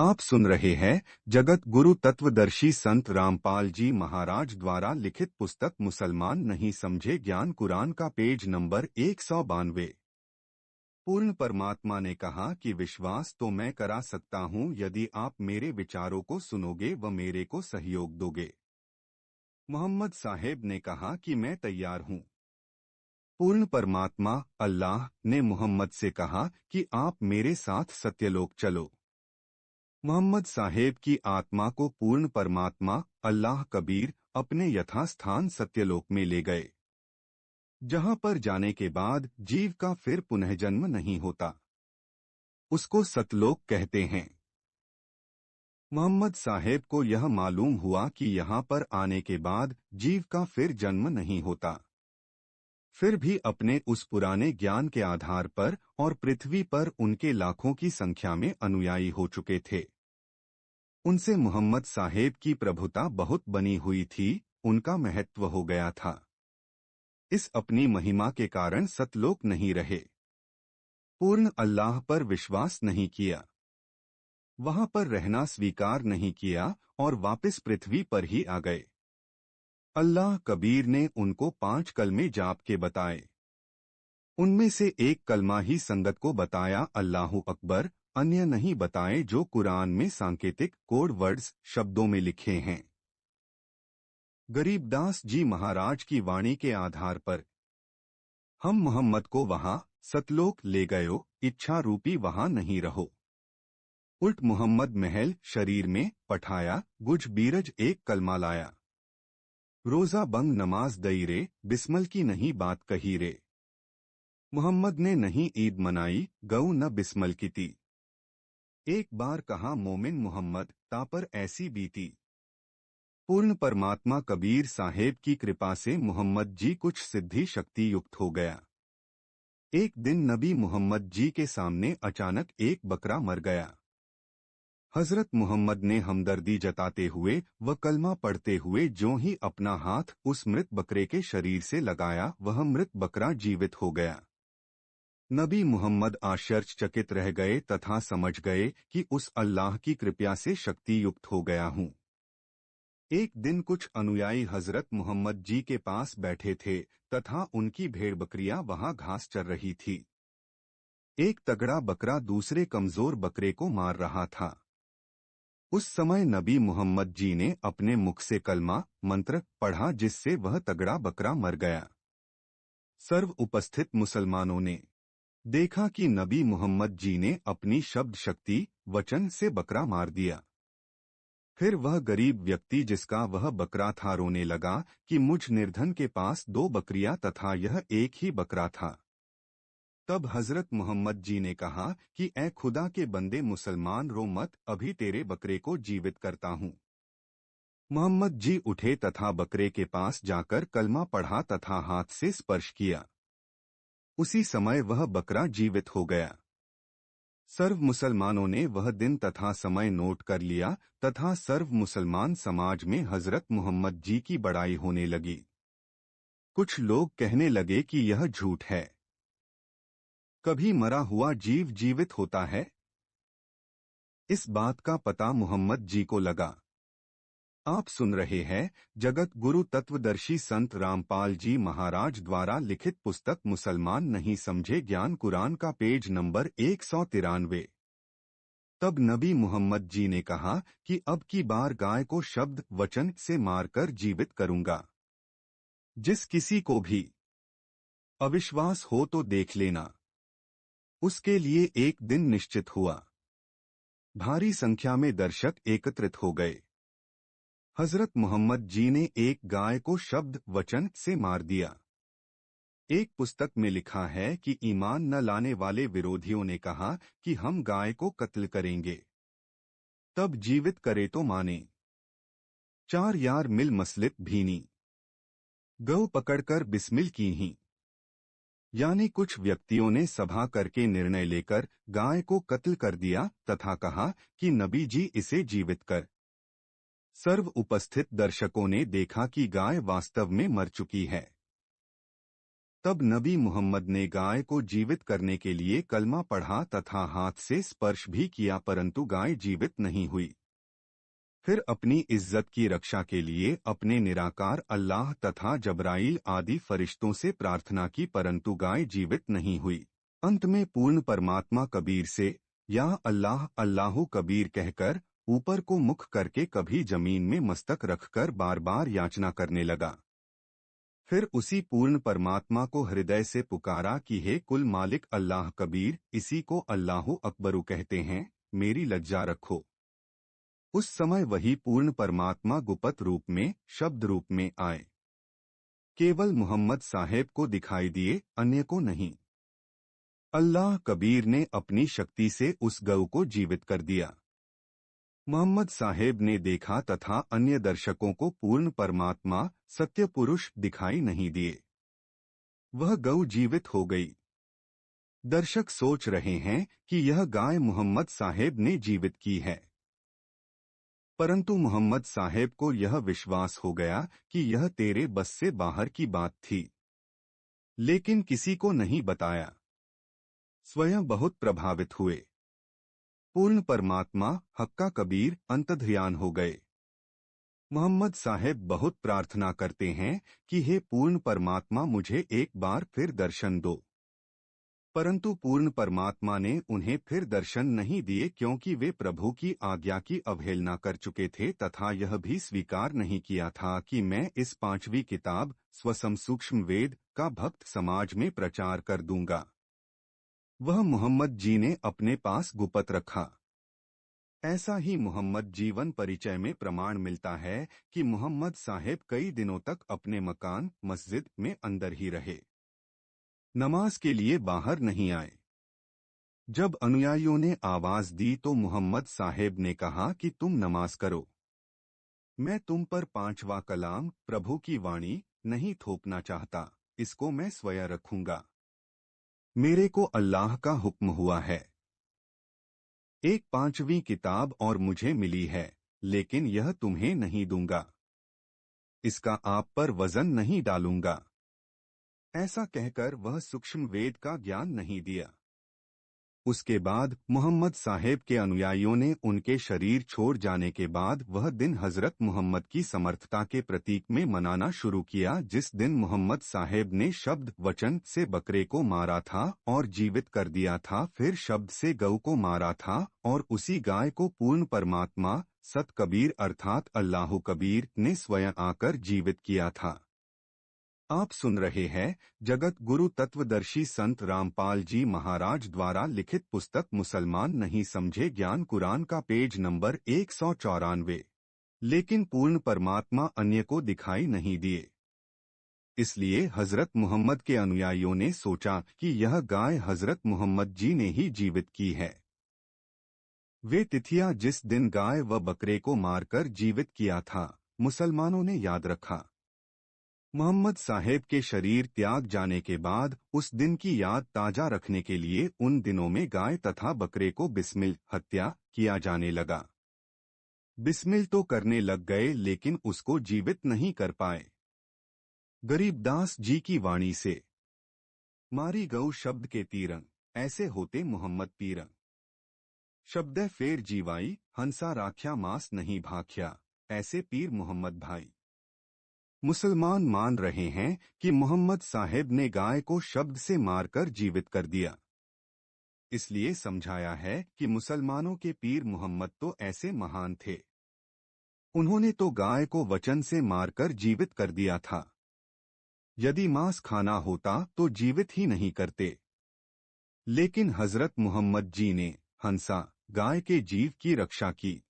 आप सुन रहे हैं जगत गुरु तत्वदर्शी संत रामपाल जी महाराज द्वारा लिखित पुस्तक मुसलमान नहीं समझे ज्ञान कुरान का पेज नंबर 192। पूर्ण परमात्मा ने कहा कि विश्वास तो मैं करा सकता हूँ यदि आप मेरे विचारों को सुनोगे व मेरे को सहयोग दोगे। मोहम्मद साहेब ने कहा कि मैं तैयार हूँ। पूर्ण परमात्मा अल्लाह ने मोहम्मद से कहा कि आप मेरे साथ सत्यलोक चलो। मोहम्मद साहेब की आत्मा को पूर्ण परमात्मा अल्लाह कबीर अपने यथास्थान सत्यलोक में ले गए, जहां पर जाने के बाद जीव का फिर पुनः जन्म नहीं होता। उसको सतलोक कहते हैं। मोहम्मद साहेब को यह मालूम हुआ कि यहाँ पर आने के बाद जीव का फिर जन्म नहीं होता। फिर भी अपने उस पुराने ज्ञान के आधार पर और पृथ्वी पर उनके लाखों की संख्या में अनुयायी हो चुके थे। उनसे मोहम्मद साहेब की प्रभुता बहुत बनी हुई थी, उनका महत्व हो गया था। इस अपनी महिमा के कारण सतलोक नहीं रहे। पूर्ण अल्लाह पर विश्वास नहीं किया, वहां पर रहना स्वीकार नहीं किया और वापस पृथ्वी पर ही आ गए। अल्लाह कबीर ने उनको 5 कलमे जाप के बताए। उनमें से एक कलमा ही संगत को बताया, अल्लाहु अकबर, अन्य नहीं बताए जो कुरान में सांकेतिक कोड वर्ड्स शब्दों में लिखे हैं। गरीबदास जी महाराज की वाणी के आधार पर हम मोहम्मद को वहां सतलोक ले गयो, इच्छा रूपी वहां नहीं रहो। उल्ट मोहम्मद महल शरीर में पठाया, गुज बीरज एक कलमा लाया। रोजा बंग नमाज दई रे, बिस्मल की नहीं बात कही रे। मोहम्मद ने नहीं ईद मनाई, गऊ न बिस्मल की ती। एक बार कहा मोमिन मोहम्मद, तापर ऐसी बीती। पूर्ण परमात्मा कबीर साहेब की कृपा से मोहम्मद जी कुछ सिद्धि शक्ति युक्त हो गया। एक दिन नबी मोहम्मद जी के सामने अचानक एक बकरा मर गया। हजरत मोहम्मद ने हमदर्दी जताते हुए व कलमा पढ़ते हुए जो ही अपना हाथ उस मृत बकरे के शरीर से लगाया, वह मृत बकरा जीवित हो गया। नबी मोहम्मद आश्चर्यचकित रह गए तथा समझ गए कि उस अल्लाह की कृपा से शक्ति युक्त हो गया हूँ। एक दिन कुछ अनुयायी हजरत मोहम्मद जी के पास बैठे थे तथा उनकी भेड़ बकरियां वहां घास चर रही थी। एक तगड़ा बकरा दूसरे कमजोर बकरे को मार रहा था। उस समय नबी मोहम्मद जी ने अपने मुख से कलमा मंत्र पढ़ा, जिससे वह तगड़ा बकरा मर गया। सर्व उपस्थित मुसलमानों ने देखा कि नबी मोहम्मद जी ने अपनी शब्द शक्ति वचन से बकरा मार दिया। फिर वह गरीब व्यक्ति जिसका वह बकरा था रोने लगा कि मुझ निर्धन के पास 2 बकरियां तथा यह एक ही बकरा था। तब हजरत मोहम्मद जी ने कहा कि ए खुदा के बंदे मुसलमान रो मत, अभी तेरे बकरे को जीवित करता हूँ। मोहम्मद जी उठे तथा बकरे के पास जाकर कलमा पढ़ा तथा हाथ से स्पर्श किया। उसी समय वह बकरा जीवित हो गया। सर्व मुसलमानों ने वह दिन तथा समय नोट कर लिया तथा सर्व मुसलमान समाज में हजरत मोहम्मद जी की बड़ाई होने लगी। कुछ लोग कहने लगे कि यह झूठ है, कभी मरा हुआ जीव जीवित होता है। इस बात का पता मोहम्मद जी को लगा। आप सुन रहे हैं जगत गुरु तत्वदर्शी संत रामपाल जी महाराज द्वारा लिखित पुस्तक मुसलमान नहीं समझे ज्ञान कुरान का पेज नंबर 193। तब नबी मोहम्मद जी ने कहा कि अब की बार गाय को शब्द वचन से मारकर जीवित करूंगा। जिस किसी को भी अविश्वास हो तो देख लेना। उसके लिए एक दिन निश्चित हुआ। भारी संख्या में दर्शक एकत्रित हो गए। हजरत मोहम्मद जी ने एक गाय को शब्द वचन से मार दिया। एक पुस्तक में लिखा है कि ईमान न लाने वाले विरोधियों ने कहा कि हम गाय को कत्ल करेंगे, तब जीवित करे तो माने। 4 यार मिल मसलित भीनी, गऊ पकड़कर बिस्मिल की ही। यानी कुछ व्यक्तियों ने सभा करके निर्णय लेकर गाय को कत्ल कर दिया तथा कहा कि नबी जी इसे जीवित कर। सर्व उपस्थित दर्शकों ने देखा कि गाय वास्तव में मर चुकी है। तब नबी मोहम्मद ने गाय को जीवित करने के लिए कलमा पढ़ा तथा हाथ से स्पर्श भी किया, परंतु गाय जीवित नहीं हुई। फिर अपनी इज्जत की रक्षा के लिए अपने निराकार अल्लाह तथा जबराइल आदि फरिश्तों से प्रार्थना की, परंतु गाय जीवित नहीं हुई। अंत में पूर्ण परमात्मा कबीर से, या अल्लाह अल्लाहु कबीर कहकर ऊपर को मुख करके कभी जमीन में मस्तक रखकर बार बार याचना करने लगा। फिर उसी पूर्ण परमात्मा को हृदय से पुकारा कि हे कुल मालिक अल्लाह कबीर, इसी को अल्लाहु अकबरु कहते हैं, मेरी लज्जा रखो। उस समय वही पूर्ण परमात्मा गुप्त रूप में, शब्द रूप में आए। केवल मोहम्मद साहेब को दिखाई दिए, अन्य को नहीं। अल्लाह कबीर ने अपनी शक्ति से उस गऊ को जीवित कर दिया। मोहम्मद साहेब ने देखा तथा अन्य दर्शकों को पूर्ण परमात्मा सत्य पुरुष दिखाई नहीं दिए। वह गऊ जीवित हो गई। दर्शक सोच रहे हैं कि यह गाय मोहम्मद साहेब ने जीवित की है, परंतु मोहम्मद साहेब को यह विश्वास हो गया कि यह तेरे बस से बाहर की बात थी, लेकिन किसी को नहीं बताया। स्वयं बहुत प्रभावित हुए। पूर्ण परमात्मा हक्का कबीर अंतर्ध्यान हो गए। मोहम्मद साहेब बहुत प्रार्थना करते हैं कि हे पूर्ण परमात्मा, मुझे एक बार फिर दर्शन दो, परंतु पूर्ण परमात्मा ने उन्हें फिर दर्शन नहीं दिए, क्योंकि वे प्रभु की आज्ञा की अवहेलना कर चुके थे तथा यह भी स्वीकार नहीं किया था कि मैं इस 5वीं किताब स्वसम सूक्ष्म वेद का भक्त समाज में प्रचार कर दूंगा। वह मोहम्मद जी ने अपने पास गुप्त रखा। ऐसा ही मोहम्मद जीवन परिचय में प्रमाण मिलता है कि मोहम्मद साहेब कई दिनों तक अपने मकान मस्जिद में अंदर ही रहे, नमाज के लिए बाहर नहीं आए। जब अनुयायियों ने आवाज दी तो मोहम्मद साहेब ने कहा कि तुम नमाज करो, मैं तुम पर 5वां कलाम प्रभु की वाणी नहीं थोपना चाहता, इसको मैं स्वयं रखूंगा। मेरे को अल्लाह का हुक्म हुआ है। एक 5वीं किताब और मुझे मिली है, लेकिन यह तुम्हें नहीं दूंगा, इसका आप पर वजन नहीं डालूंगा। ऐसा कहकर वह सूक्ष्म वेद का ज्ञान नहीं दिया। उसके बाद मोहम्मद साहेब के अनुयायियों ने उनके शरीर छोड़ जाने के बाद वह दिन हजरत मोहम्मद की समर्थता के प्रतीक में मनाना शुरू किया, जिस दिन मोहम्मद साहेब ने शब्द वचन से बकरे को मारा था और जीवित कर दिया था, फिर शब्द से गऊ को मारा था और उसी गाय को पूर्ण परमात्मा सत कबीर अर्थात अल्लाहु कबीर ने स्वयं आकर जीवित किया था। आप सुन रहे हैं जगत गुरु तत्वदर्शी संत रामपाल जी महाराज द्वारा लिखित पुस्तक मुसलमान नहीं समझे ज्ञान कुरान का पेज नंबर 194। लेकिन पूर्ण परमात्मा अन्य को दिखाई नहीं दिए, इसलिए हजरत मोहम्मद के अनुयायियों ने सोचा कि यह गाय हजरत मोहम्मद जी ने ही जीवित की है। वे तिथियां जिस दिन गाय व बकरे को मारकर जीवित किया था, मुसलमानों ने याद रखा। मोहम्मद साहेब के शरीर त्याग जाने के बाद उस दिन की याद ताजा रखने के लिए उन दिनों में गाय तथा बकरे को बिस्मिल हत्या किया जाने लगा। बिस्मिल तो करने लग गए, लेकिन उसको जीवित नहीं कर पाए। गरीबदास जी की वाणी से, मारी गऊ शब्द के तीरंग, ऐसे होते मोहम्मद पीरंग। शब्द फेर जीवाई, हंसा राख्या मास नहीं भाख्या, ऐसे पीर मोहम्मद भाई। मुसलमान मान रहे हैं कि मोहम्मद साहेब ने गाय को शब्द से मारकर जीवित कर दिया। इसलिए समझाया है कि मुसलमानों के पीर मोहम्मद तो ऐसे महान थे, उन्होंने तो गाय को वचन से मारकर जीवित कर दिया था। यदि मांस खाना होता तो जीवित ही नहीं करते, लेकिन हजरत मोहम्मद जी ने हंसा गाय के जीव की रक्षा की,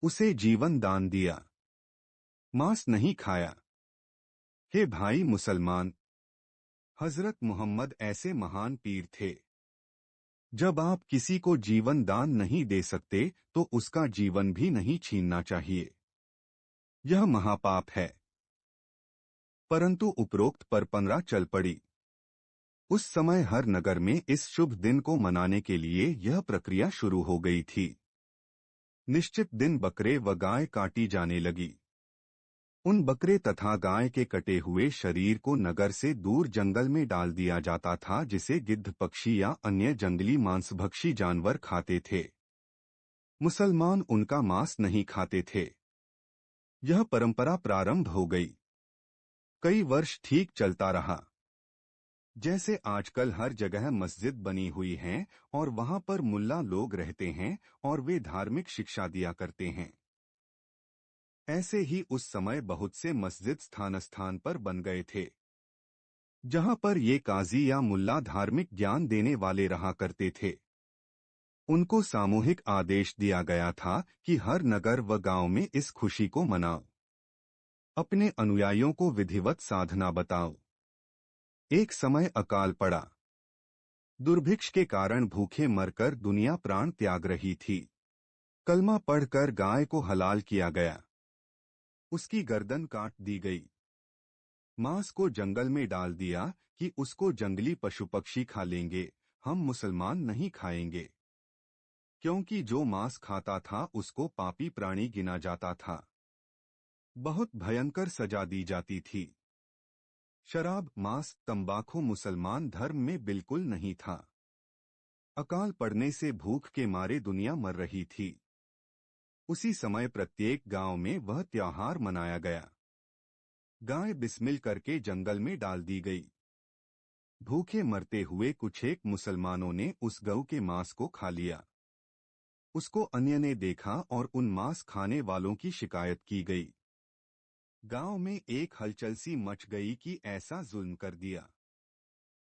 उसे जीवन दान दिया, मांस नहीं खाया। हे भाई मुसलमान, हजरत मोहम्मद ऐसे महान पीर थे। जब आप किसी को जीवन दान नहीं दे सकते तो उसका जीवन भी नहीं छीनना चाहिए, यह महापाप है। परंतु उपरोक्त परपंरा चल पड़ी। उस समय हर नगर में इस शुभ दिन को मनाने के लिए यह प्रक्रिया शुरू हो गई थी। निश्चित दिन बकरे व गाय काटी जाने लगी। उन बकरे तथा गाय के कटे हुए शरीर को नगर से दूर जंगल में डाल दिया जाता था, जिसे गिद्ध पक्षी या अन्य जंगली मांसभक्षी जानवर खाते थे। मुसलमान उनका मांस नहीं खाते थे। यह परंपरा प्रारंभ हो गई। कई वर्ष ठीक चलता रहा। जैसे आजकल हर जगह मस्जिद बनी हुई हैं और वहां पर मुल्ला लोग रहते हैं और वे धार्मिक शिक्षा दिया करते हैं, ऐसे ही उस समय बहुत से मस्जिद स्थान स्थान पर बन गए थे, जहां पर ये काजी या मुल्ला धार्मिक ज्ञान देने वाले रहा करते थे। उनको सामूहिक आदेश दिया गया था कि हर नगर व गांव में इस खुशी को मनाओ, अपने अनुयायियों को विधिवत साधना बताओ। एक समय अकाल पड़ा। दुर्भिक्ष के कारण भूखे मरकर दुनिया प्राण त्याग रही थी। कलमा पढ़कर गाय को हलाल किया गया। उसकी गर्दन काट दी गई। मांस को जंगल में डाल दिया कि उसको जंगली पशु पक्षी खा लेंगे, हम मुसलमान नहीं खाएंगे। क्योंकि जो मांस खाता था उसको पापी प्राणी गिना जाता था। बहुत भयंकर सजा दी जाती थी। शराब, मांस, तंबाकू मुसलमान धर्म में बिल्कुल नहीं था। अकाल पड़ने से भूख के मारे दुनिया मर रही थी। उसी समय प्रत्येक गांव में वह त्योहार मनाया गया। गाय बिस्मिल करके जंगल में डाल दी गई। भूखे मरते हुए कुछ एक मुसलमानों ने उस गऊ के मांस को खा लिया। उसको अन्य ने देखा और उन मांस खाने वालों की शिकायत की गई। गांव में एक हलचल सी मच गई कि ऐसा जुल्म कर दिया।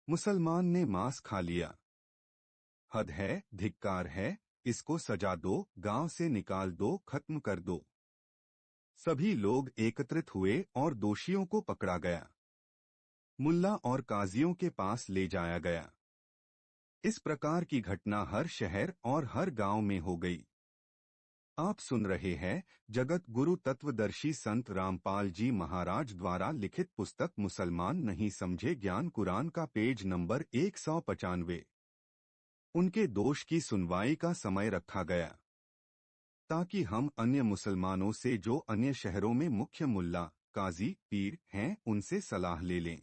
मुसलमान ने मांस खा लिया। हद है, धिक्कार है, इसको सजा दो, गांव से निकाल दो, खत्म कर दो। सभी लोग एकत्रित हुए और दोषियों को पकड़ा गया। मुल्ला और काजियों के पास ले जाया गया। इस प्रकार की घटना हर शहर और हर गांव में हो गई। आप सुन रहे हैं जगत गुरु तत्वदर्शी संत रामपाल जी महाराज द्वारा लिखित पुस्तक मुसलमान नहीं समझे ज्ञान कुरान का पेज नंबर 195। उनके दोष की सुनवाई का समय रखा गया ताकि हम अन्य मुसलमानों से जो अन्य शहरों में मुख्य मुल्ला, काजी, पीर हैं उनसे सलाह ले लें।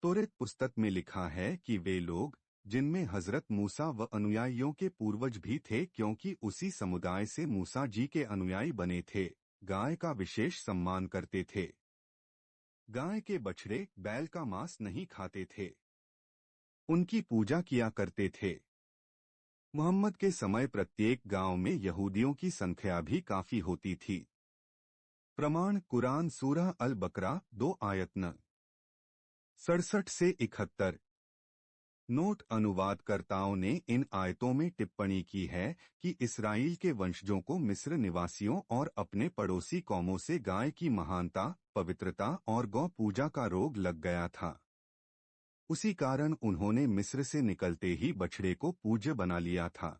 तौरात पुस्तक में लिखा है कि वे लोग, जिनमें हजरत मूसा व अनुयायियों के पूर्वज भी थे, क्योंकि उसी समुदाय से मूसा जी के अनुयायी बने थे, गाय का विशेष सम्मान करते थे। गाय के बछड़े, बैल का मांस नहीं खाते थे। उनकी पूजा किया करते थे। मोहम्मद के समय प्रत्येक गांव में यहूदियों की संख्या भी काफी होती थी। प्रमाण कुरान सूरह अल बकरा 2 आयत न 67 से 71। नोट अनुवादकर्ताओं ने इन आयतों में टिप्पणी की है कि इसराइल के वंशजों को मिस्र निवासियों और अपने पड़ोसी कौमों से गाय की महानता, पवित्रता और गौ पूजा का रोग लग गया था। उसी कारण उन्होंने मिस्र से निकलते ही बछड़े को पूज्य बना लिया था।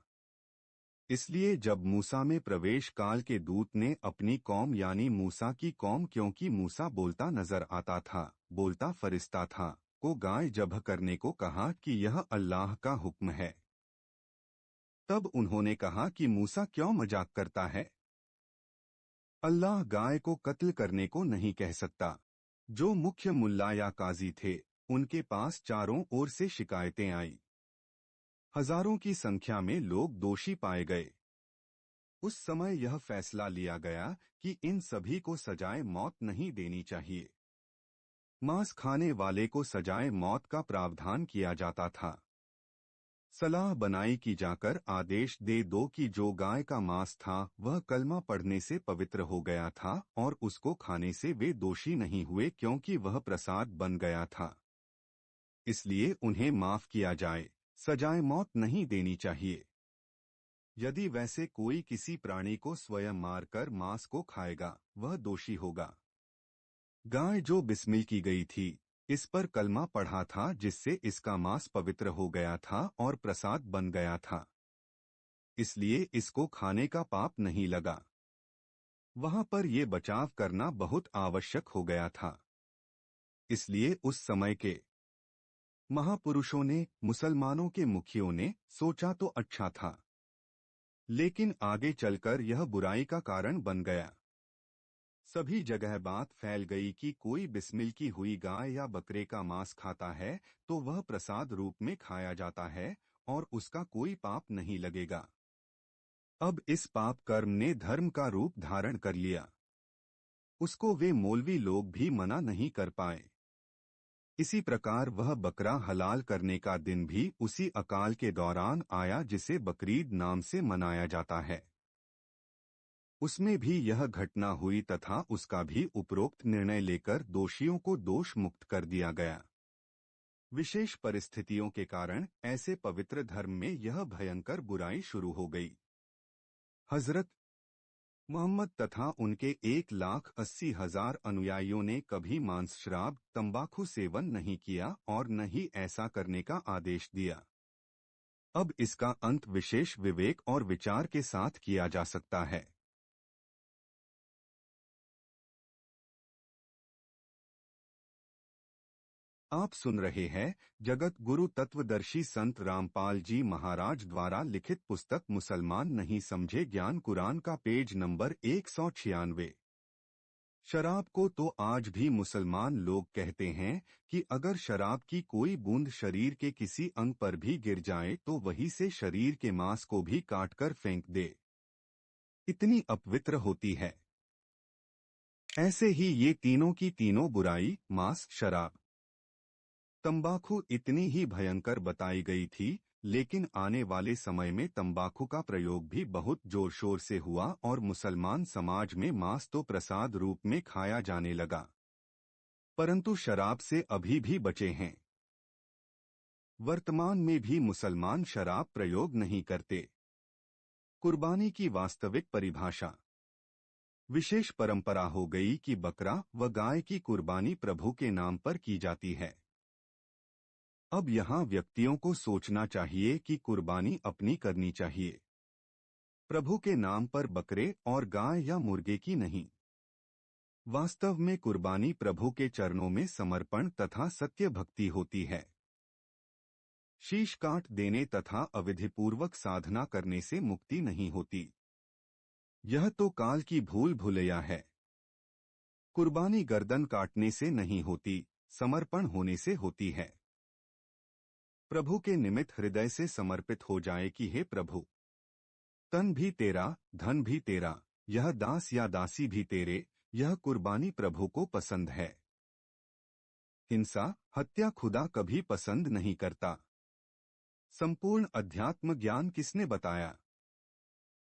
इसलिए जब मूसा में प्रवेश काल के दूत ने अपनी कौम यानी मूसा की कौम, क्योंकि मूसा बोलता नजर आता था, बोलता फरिश्ता था, को गाय जब्ह करने को कहा कि यह अल्लाह का हुक्म है, तब उन्होंने कहा कि मूसा क्यों मजाक करता है? अल्लाह गाय को कत्ल करने को नहीं कह सकता। जो मुख्य मुल्ला या काजी थे, उनके पास चारों ओर से शिकायतें आई। हजारों की संख्या में लोग दोषी पाए गए। उस समय यह फैसला लिया गया कि इन सभी को सजाए मौत नहीं देनी चाहिए। मांस खाने वाले को सजाए मौत का प्रावधान किया जाता था। सलाह बनाई की जाकर आदेश दे दो कि जो गाय का मांस था वह कलमा पढ़ने से पवित्र हो गया था और उसको खाने से वे दोषी नहीं हुए, क्योंकि वह प्रसाद बन गया था। इसलिए उन्हें माफ किया जाए, सजाए मौत नहीं देनी चाहिए। यदि वैसे कोई किसी प्राणी को स्वयं मारकर मांस को खाएगा, वह दोषी होगा। गाय जो बिस्मिल की गई थी, इस पर कलमा पढ़ा था, जिससे इसका मांस पवित्र हो गया था और प्रसाद बन गया था। इसलिए इसको खाने का पाप नहीं लगा। वहां पर ये बचाव करना बहुत आवश्यक हो गया था। इसलिए उस समय के महापुरुषों ने, मुसलमानों के मुखियों ने सोचा तो अच्छा था, लेकिन आगे चलकर यह बुराई का कारण बन गया। सभी जगह बात फैल गई कि कोई बिस्मिल की हुई गाय या बकरे का मांस खाता है तो वह प्रसाद रूप में खाया जाता है और उसका कोई पाप नहीं लगेगा। अब इस पाप कर्म ने धर्म का रूप धारण कर लिया। उसको वे मौलवी लोग भी मना नहीं कर पाए। इसी प्रकार वह बकरा हलाल करने का दिन भी उसी अकाल के दौरान आया जिसे बकरीद नाम से मनाया जाता है। उसमें भी यह घटना हुई तथा उसका भी उपरोक्त निर्णय लेकर दोषियों को दोष मुक्त कर दिया गया। विशेष परिस्थितियों के कारण ऐसे पवित्र धर्म में यह भयंकर बुराई शुरू हो गई। हजरत मोहम्मद तथा उनके 1,80,000 अनुयायियों ने कभी मांस, शराब, तंबाकू सेवन नहीं किया और न ही ऐसा करने का आदेश दिया। अब इसका अंत विशेष विवेक और विचार के साथ किया जा सकता है। आप सुन रहे हैं जगत गुरु तत्वदर्शी संत रामपाल जी महाराज द्वारा लिखित पुस्तक मुसलमान नहीं समझे ज्ञान कुरान का पेज नंबर 196। शराब को तो आज भी मुसलमान लोग कहते हैं कि अगर शराब की कोई बूंद शरीर के किसी अंग पर भी गिर जाए तो वही से शरीर के मांस को भी काटकर फेंक दे, इतनी अपवित्र होती है। ऐसे ही ये तीनों की तीनों बुराई, मांस, शराब, तंबाकू इतनी ही भयंकर बताई गई थी। लेकिन आने वाले समय में तंबाकू का प्रयोग भी बहुत जोर शोर से हुआ और मुसलमान समाज में मांस तो प्रसाद रूप में खाया जाने लगा, परंतु शराब से अभी भी बचे हैं। वर्तमान में भी मुसलमान शराब प्रयोग नहीं करते। कुर्बानी की वास्तविक परिभाषा। विशेष परंपरा हो गई कि बकरा व गाय की कुर्बानी प्रभु के नाम पर की जाती है। अब यहाँ व्यक्तियों को सोचना चाहिए कि कुर्बानी अपनी करनी चाहिए, प्रभु के नाम पर बकरे और गाय या मुर्गे की नहीं। वास्तव में कुर्बानी प्रभु के चरणों में समर्पण तथा सत्य भक्ति होती है। शीश काट देने तथा अविधिपूर्वक साधना करने से मुक्ति नहीं होती। यह तो काल की भूल भुलैया है। कुर्बानी गर्दन काटने से नहीं होती, समर्पण होने से होती है। प्रभु के निमित्त हृदय से समर्पित हो जाए कि हे प्रभु, तन भी तेरा, धन भी तेरा, यह दास या दासी भी तेरे, यह कुर्बानी प्रभु को पसंद है। हिंसा, हत्या खुदा कभी पसंद नहीं करता। संपूर्ण अध्यात्म ज्ञान किसने बताया?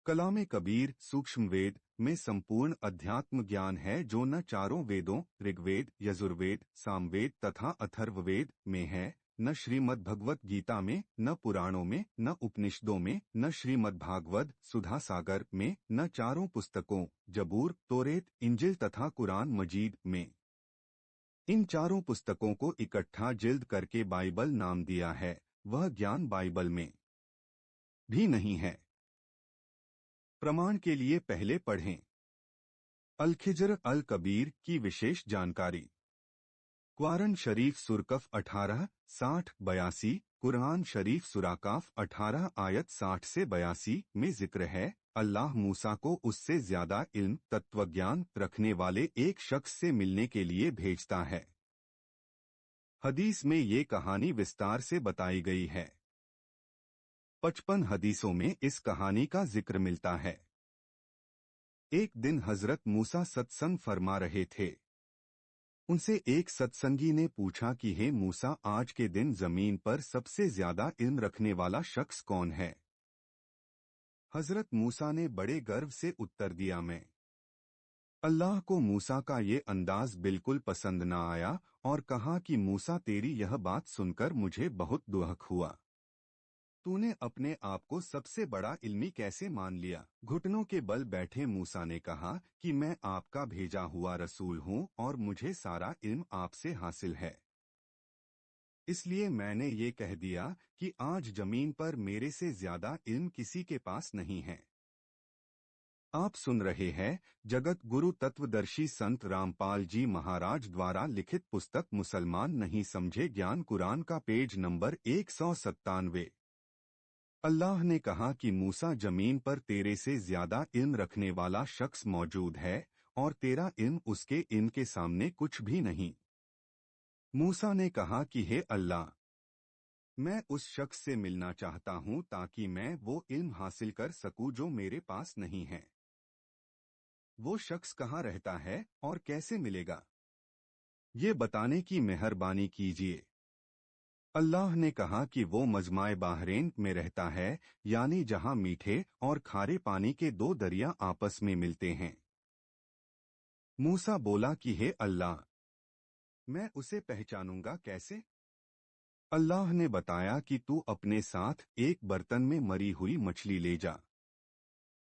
कलामे कबीर सूक्ष्म वेद में संपूर्ण अध्यात्म ज्ञान है जो न चारों वेदों ऋग्वेद, यजुर्वेद, सामवेद तथा अथर्ववेद में है, न श्रीमद् भगवत गीता में, न पुराणों में, न उपनिषदों में, न श्रीमद् भागवत सुधा सागर में, न चारों पुस्तकों जबूर, तोरेत, इंजिल तथा कुरान मजीद में। इन चारों पुस्तकों को इकट्ठा जिल्द करके बाइबल नाम दिया है, वह ज्ञान बाइबल में भी नहीं है। प्रमाण के लिए पहले पढ़ें अल खिज्र अल कबीर की विशेष जानकारी। कुरान शरीफ सुरकफ 18:60-82, कुरान शरीफ सुराकाफ 18 आयत 60 से 82 में जिक्र है, अल्लाह मूसा को उससे ज्यादा इल्म तत्वज्ञान रखने वाले एक शख्स से मिलने के लिए भेजता है। हदीस में ये कहानी विस्तार से बताई गई है। 55 हदीसों में इस कहानी का जिक्र मिलता है। एक दिन हजरत मूसा सत्संग फरमा रहे थे। उनसे एक सत्संगी ने पूछा कि हे मूसा, आज के दिन जमीन पर सबसे ज्यादा इल्म रखने वाला शख्स कौन है? हजरत मूसा ने बड़े गर्व से उत्तर दिया, मैं। अल्लाह को मूसा का ये अंदाज बिल्कुल पसंद न आया और कहा कि मूसा, तेरी यह बात सुनकर मुझे बहुत दुख हुआ। तूने अपने आप को सबसे बड़ा इल्मी कैसे मान लिया? घुटनों के बल बैठे मूसा ने कहा कि मैं आपका भेजा हुआ रसूल हूँ और मुझे सारा इल्म आपसे हासिल है। इसलिए मैंने ये कह दिया कि आज जमीन पर मेरे से ज्यादा इल्म किसी के पास नहीं है। आप सुन रहे हैं जगत गुरु तत्वदर्शी संत रामपाल जी महाराज द्वारा लिखित पुस्तक मुसलमान नहीं समझे ज्ञान कुरान का पेज नंबर 197। अल्लाह ने कहा कि मूसा, जमीन पर तेरे से ज्यादा इल्म रखने वाला शख्स मौजूद है और तेरा इल्म उसके इनके सामने कुछ भी नहीं। मूसा ने कहा कि हे अल्लाह, मैं उस शख्स से मिलना चाहता हूँ ताकि मैं वो इल्म हासिल कर सकूँ जो मेरे पास नहीं है। वो शख्स कहाँ रहता है और कैसे मिलेगा, ये बताने की मेहरबानी कीजिए। अल्लाह ने कहा कि वो मजमाए बाहरेन में रहता है, यानी जहाँ मीठे और खारे पानी के दो दरिया आपस में मिलते हैं। मूसा बोला कि हे अल्लाह, मैं उसे पहचानूंगा कैसे? अल्लाह ने बताया कि तू अपने साथ एक बर्तन में मरी हुई मछली ले जा।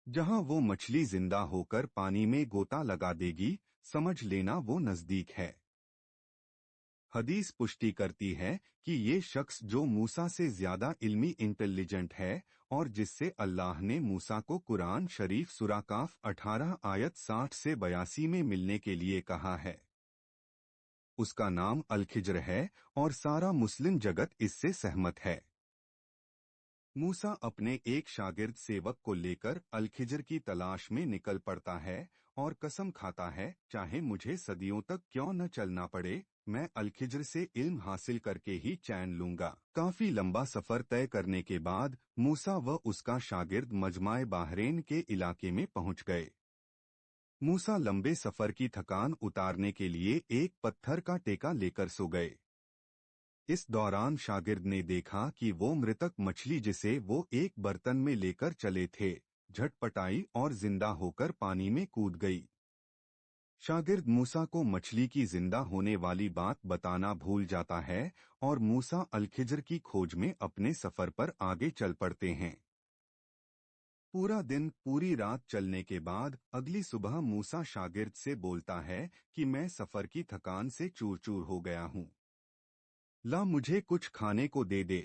जहाँ वो मछली जिंदा होकर पानी में गोता लगा देगी, समझ लेना वो नजदीक है। हदीस पुष्टि करती है कि ये शख्स जो मूसा से ज्यादा इल्मी इंटेलिजेंट है और जिससे अल्लाह ने मूसा को कुरान शरीफ सूरा काफ 18 आयत 60 से 82 में मिलने के लिए कहा है, उसका नाम अल-खिज्र है और सारा मुस्लिम जगत इससे सहमत है। मूसा अपने एक शागिर्द सेवक को लेकर अल-खिज्र की तलाश में निकल पड़ता है और कसम खाता है, चाहे मुझे सदियों तक क्यों न चलना पड़े, मैं अल-खिज्र से इल्म हासिल करके ही चैन लूंगा। काफी लंबा सफर तय करने के बाद मूसा व उसका शागिर्द मजमाए बाहरेन के इलाके में पहुंच गए। मूसा लंबे सफर की थकान उतारने के लिए एक पत्थर का टेका लेकर सो गए। इस दौरान शागिर्द ने देखा कि वो मृतक मछली जिसे वो एक बर्तन में लेकर चले थे, झटपटाई और जिंदा होकर पानी में कूद गई। शागिर्द मूसा को मछली की जिंदा होने वाली बात बताना भूल जाता है और मूसा अल-खिज्र की खोज में अपने सफर पर आगे चल पड़ते हैं। पूरा दिन पूरी रात चलने के बाद अगली सुबह मूसा शागिर्द से बोलता है कि मैं सफर की थकान से चूर चूर हो गया हूँ, ला मुझे कुछ खाने को दे दे।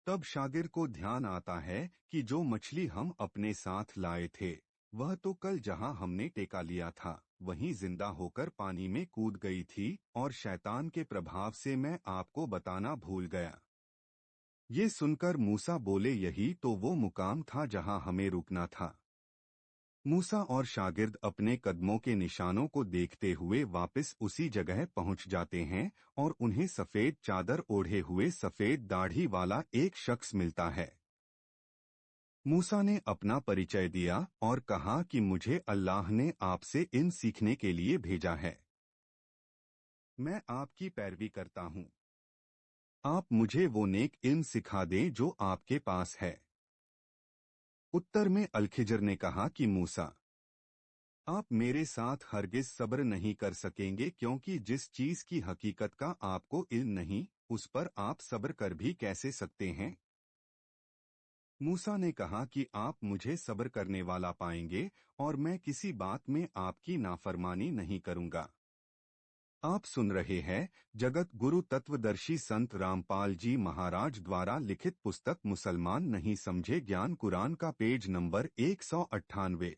तब शागिर को ध्यान आता है कि जो मछली हम अपने साथ लाए थे, वह तो कल जहां हमने टेका लिया था, वहीं जिंदा होकर पानी में कूद गई थी और शैतान के प्रभाव से मैं आपको बताना भूल गया। ये सुनकर मूसा बोले, यही तो वो मुकाम था जहां हमें रुकना था। मूसा और शागिर्द अपने कदमों के निशानों को देखते हुए वापस उसी जगह पहुंच जाते हैं और उन्हें सफेद चादर ओढ़े हुए सफेद दाढ़ी वाला एक शख्स मिलता है। मूसा ने अपना परिचय दिया और कहा कि मुझे अल्लाह ने आपसे इन सीखने के लिए भेजा है। मैं आपकी पैरवी करता हूँ। आप मुझे वो नेक इल्म सिखा दें जो आपके पास है। उत्तर में अल-खिज्र ने कहा कि मूसा, आप मेरे साथ हरगिज सब्र नहीं कर सकेंगे, क्योंकि जिस चीज की हकीकत का आपको इल्म नहीं, उस पर आप सब्र कर भी कैसे सकते हैं? मूसा ने कहा कि आप मुझे सब्र करने वाला पाएंगे और मैं किसी बात में आपकी नाफरमानी नहीं करूंगा। आप सुन रहे हैं जगत गुरु तत्वदर्शी संत रामपाल जी महाराज द्वारा लिखित पुस्तक मुसलमान नहीं समझे ज्ञान कुरान का पेज नंबर 198।